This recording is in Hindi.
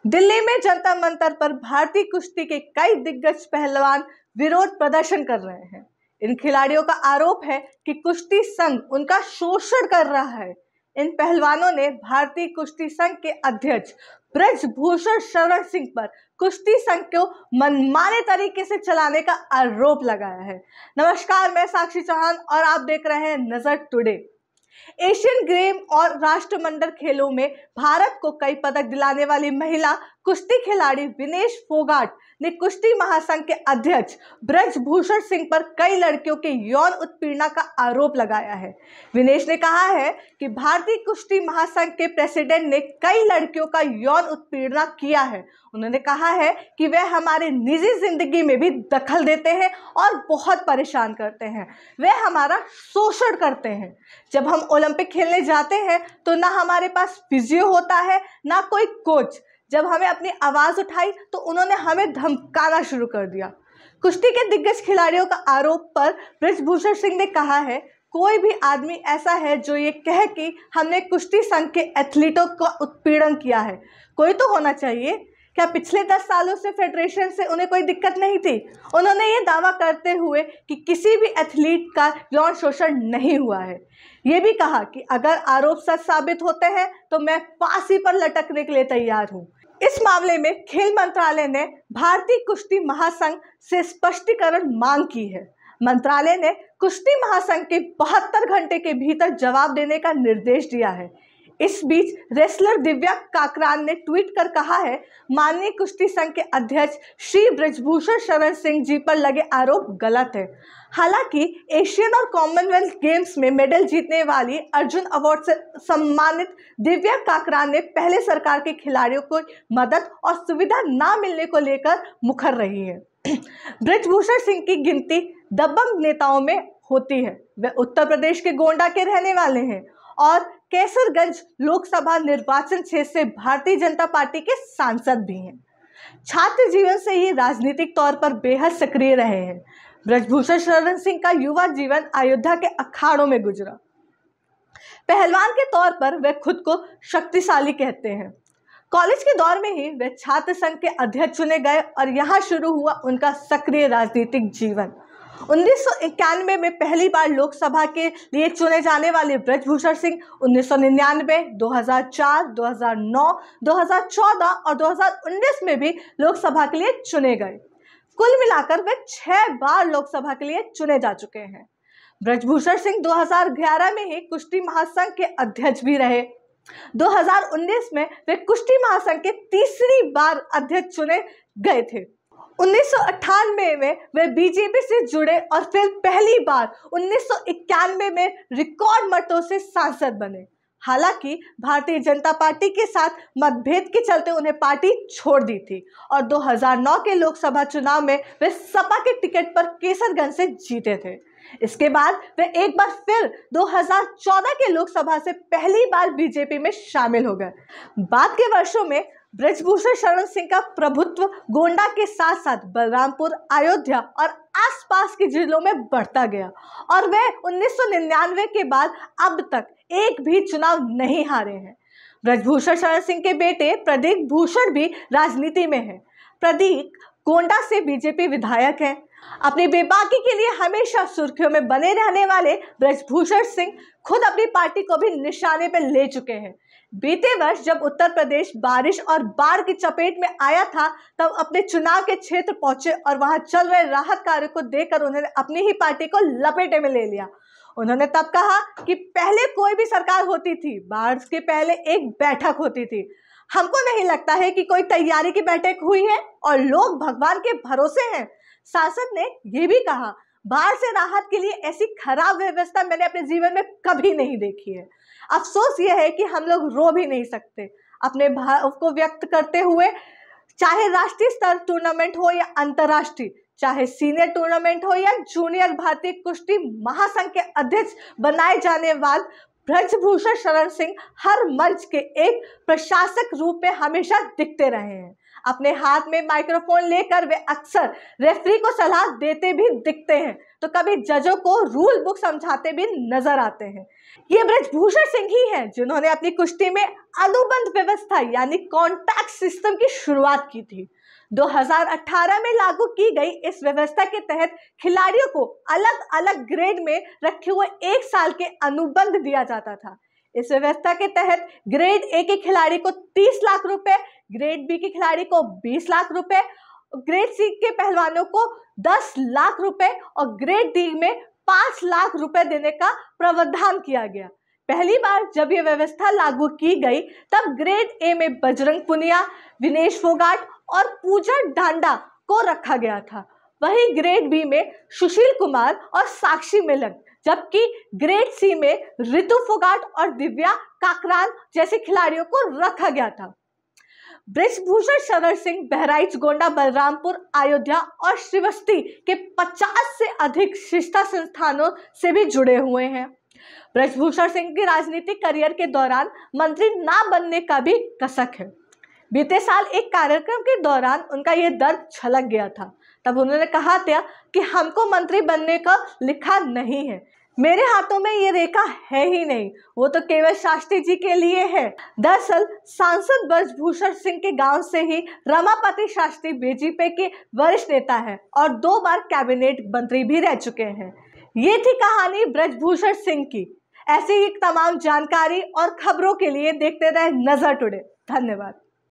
दिल्ली में जंतर मंतर पर भारतीय कुश्ती के कई दिग्गज पहलवान विरोध प्रदर्शन कर रहे हैं। इन खिलाड़ियों का आरोप है कि कुश्ती संघ उनका शोषण कर रहा है। इन पहलवानों ने भारतीय कुश्ती संघ के अध्यक्ष ब्रजभूषण शरण सिंह पर कुश्ती संघ को मनमाने तरीके से चलाने का आरोप लगाया है। नमस्कार, मैं साक्षी चौहान और आप देख रहे हैं नजर टुडे। एशियन गेम और राष्ट्रमंडल खेलों में भारत को कई पदक दिलाने वाली महिला कुश्ती खिलाड़ी विनेश फोगाट ने कुश्ती महासंघ के अध्यक्ष ब्रजभूषण सिंह पर कई लड़कियों के यौन उत्पीड़न का आरोप लगाया है। विनेश ने कहा है कि भारतीय कुश्ती महासंघ के प्रेसिडेंट ने कई लड़कियों का यौन उत्पीड़न किया है। उन्होंने कहा है कि वे हमारी निजी जिंदगी में भी दखल देते हैं और बहुत परेशान करते हैं। वे हमारा शोषण करते हैं। जब हम ओलंपिक खेलने जाते हैं तो ना हमारे पास फिजियो होता है, ना कोई कोच। जब हमें अपनी आवाज उठाई तो उन्होंने हमें धमकाना शुरू कर दिया। कुश्ती के दिग्गज खिलाड़ियों का आरोप पर ब्रजभूषण सिंह ने कहा है, कोई भी आदमी ऐसा है जो ये कहे कि हमने कुश्ती संघ के एथलीटों का उत्पीड़न किया है, कोई तो होना चाहिए। क्या पिछले 10 सालों से फेडरेशन से उन्हें कोई दिक्कत नहीं थी? उन्होंने ये दावा करते हुए कि किसी भी एथलीट का यौन शोषण नहीं हुआ है। ये भी कहा कि अगर आरोप सच साबित होते हैं तो मैं फांसी पर लटकने के लिए तैयार हूँ। इस मामले में खेल मंत्रालय ने भारतीय कुश्ती महासंघ से स्पष्टीकरण मांग की है। मंत्रालय ने कुश्ती महासंघ के 72 घंटे के भीतर जवाब देने का निर्देश दिया है। इस बीच रेसलर दिव्या काकरान ने ट्वीट कर कहा है, माननीय कुश्ती संघ के अध्यक्ष श्री ब्रजभूषण शरण सिंह जी पर लगे आरोप गलत है। हालांकि एशियन और कॉमनवेल्थ गेम्स में मेडल जीतने वाली अर्जुन अवार्ड से सम्मानित दिव्या काकरान ने पहले सरकार के खिलाड़ियों को मदद और सुविधा ना मिलने को लेकर मुखर रही है। ब्रजभूषण सिंह की गिनती दबंग नेताओं में होती है। वे उत्तर प्रदेश के गोंडा के रहने वाले हैं और कैसरगंज लोकसभा निर्वाचन क्षेत्र से भारतीय जनता पार्टी के सांसद भी हैं। छात्र जीवन से ही राजनीतिक तौर पर बेहद सक्रिय रहे हैं। ब्रजभूषण शरण सिंह का युवा जीवन अयोध्या के अखाड़ों में गुजरा। पहलवान के तौर पर वे खुद को शक्तिशाली कहते हैं। कॉलेज के दौर में ही वे छात्र संघ के अध्यक्ष चुने गए और यहाँ शुरू हुआ उनका सक्रिय राजनीतिक जीवन। 1991 में पहली बार लोकसभा के लिए चुने जाने वाले ब्रजभूषण सिंह 1999, 2004, 2009, 2014 और 2019 में भी लोकसभा के लिए चुने गए। कुल मिलाकर वे 6 बार लोकसभा के लिए चुने जा चुके हैं। ब्रजभूषण सिंह 2011 में ही कुश्ती महासंघ के अध्यक्ष भी रहे। 2019 में वे कुश्ती महासंघ के तीसरी बार अध्यक्ष चुने गए थे। 1998 में वे बीजेपी से जुड़े और फिर पहली बार 1991 में रिकॉर्ड मतों से सांसद बने। हालांकि भारतीय जनता पार्टी के साथ मतभेद के चलते उन्हें पार्टी छोड़ दी थी और 2009 के लोकसभा चुनाव में वे सपा के टिकट पर केसरगंज से जीते थे। इसके बाद वे एक बार फिर 2014 के लोकसभा से पहली बार बीजेपी में शामिल हो गए। बाद के वर्षों में ब्रजभूषण शरण सिंह का प्रभुत्व गोंडा के साथ साथ बलरामपुर, अयोध्या और आसपास के जिलों में बढ़ता गया और वे 1999 के बाद अब तक एक भी चुनाव नहीं हारे हैं। ब्रजभूषण शरण सिंह के बेटे प्रदीप भूषण भी राजनीति में हैं। प्रदीप गोंडा से बीजेपी विधायक हैं। अपनी बेबाकी के लिए हमेशा सुर्खियों में बने रहने वाले ब्रजभूषण सिंह खुद अपनी पार्टी को भी निशाने पर ले चुके हैं। बीते वर्ष जब उत्तर प्रदेश बारिश और बाढ़ की चपेट में आया था, तब अपने चुनाव के क्षेत्र पहुंचे और वहां चल रहे राहत कार्य को देखकर उन्होंने अपनी ही पार्टी को लपेटे में ले लिया। उन्होंने तब कहा कि पहले कोई भी सरकार होती थी, बाढ़ के पहले एक बैठक होती थी। हमको नहीं लगता है कि कोई तैयारी की बैठक हुई है और लोग भगवान के भरोसे हैं। सांसद ने यह भी कहा, बाढ़ से राहत के लिए ऐसी खराब व्यवस्था मैंने अपने जीवन में कभी नहीं देखी है। अफसोस यह है कि हम लोग रो भी नहीं सकते। अपने भाव को व्यक्त करते हुए, चाहे राष्ट्रीय स्तर टूर्नामेंट हो या अंतर्राष्ट्रीय, चाहे सीनियर टूर्नामेंट हो या जूनियर, भारतीय कुश्ती महासंघ के अध्यक्ष बनाए जाने वाले ब्रजभूषण शरण सिंह हर मंच के एक प्रशासक रूप में हमेशा दिखते रहे हैं। अपने हाथ में माइक्रोफोन लेकर वे अक्सर रेफरी को सलाह देते भी दिखते हैं, तो कभी जजों को रूल बुक समझाते भी नजर आते हैं। ये ब्रजभूषण सिंह ही हैं जिन्होंने अपनी कुश्ती में अनुबंध व्यवस्था यानी कॉन्टैक्ट सिस्टम की शुरुआत की थी। 2018 में लागू की गई इस व्यवस्था के तहत खिलाड़ियों को अलग अलग ग्रेड में रखे हुए 1 साल के अनुबंध दिया जाता था। इस व्यवस्था के तहत ग्रेड ए के खिलाड़ी को 30 लाख रुपए, ग्रेड बी के खिलाड़ी को 20 लाख रुपए, ग्रेड सी के पहलवानों को 10 लाख रुपए और ग्रेड डी में 5 लाख रुपए देने का प्रावधान किया गया। पहली बार जब यह व्यवस्था लागू की गई तब ग्रेड ए में बजरंग पुनिया, विनेश फोगाट और पूजा डांडा को रखा गया था। वहीं ग्रेड बी में सुशील कुमार और साक्षी मिलन, जबकि ग्रेड सी में रितु फोगाट और दिव्या काकरान जैसे खिलाड़ियों को रखा गया था। ब्रजभूषण शरण सिंह बहराइच, गोंडा, बलरामपुर, अयोध्या और श्रीवस्ती के 50 से अधिक शिक्षा संस्थानों से भी जुड़े हुए हैं। ब्रजभूषण सिंह के राजनीतिक करियर के दौरान मंत्री ना बनने का भी कसक है। बीते साल एक कार्यक्रम के दौरान उनका यह दर्द छलक गया था। तब उन्होंने कहा था कि हमको मंत्री बनने का लिखा नहीं है, मेरे हाथों में ये रेखा है ही नहीं, वो तो केवल शास्त्री जी के लिए है। दरअसल सांसद ब्रजभूषण सिंह के गांव से ही रमापति शास्त्री बीजेपी के वरिष्ठ नेता है और 2 बार कैबिनेट मंत्री भी रह चुके हैं। ये थी कहानी ब्रजभूषण सिंह की। ऐसी ही तमाम जानकारी और खबरों के लिए देखते रहे नजर टुडे। धन्यवाद।